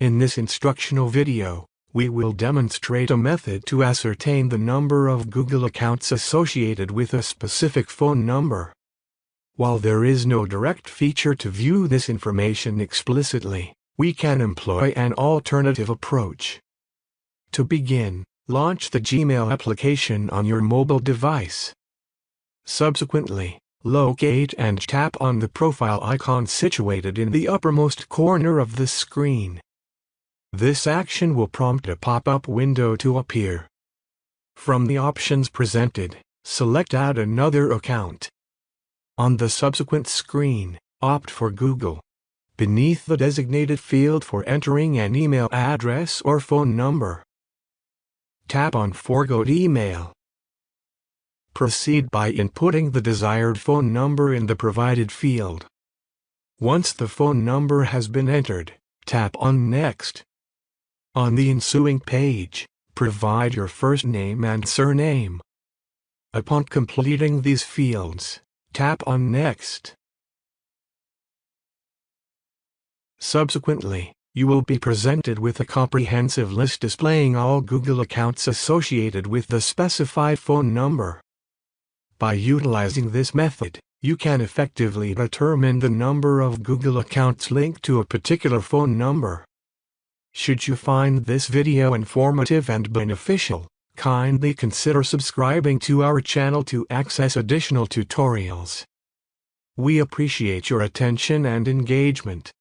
In this instructional video, we will demonstrate a method to ascertain the number of Google accounts associated with a specific phone number. While there is no direct feature to view this information explicitly, we can employ an alternative approach. To begin, launch the Gmail application on your mobile device. Subsequently, locate and tap on the profile icon situated in the uppermost corner of the screen. This action will prompt a pop-up window to appear. From the options presented, select Add another account. On the subsequent screen, opt for Google. Beneath the designated field for entering an email address or phone number, tap on Forgot Email. Proceed by inputting the desired phone number in the provided field. Once the phone number has been entered, tap on Next. On the ensuing page, provide your first name and surname. Upon completing these fields, tap on Next. Subsequently, you will be presented with a comprehensive list displaying all Google accounts associated with the specified phone number. By utilizing this method, you can effectively determine the number of Google accounts linked to a particular phone number. Should you find this video informative and beneficial, kindly consider subscribing to our channel to access additional tutorials. We appreciate your attention and engagement.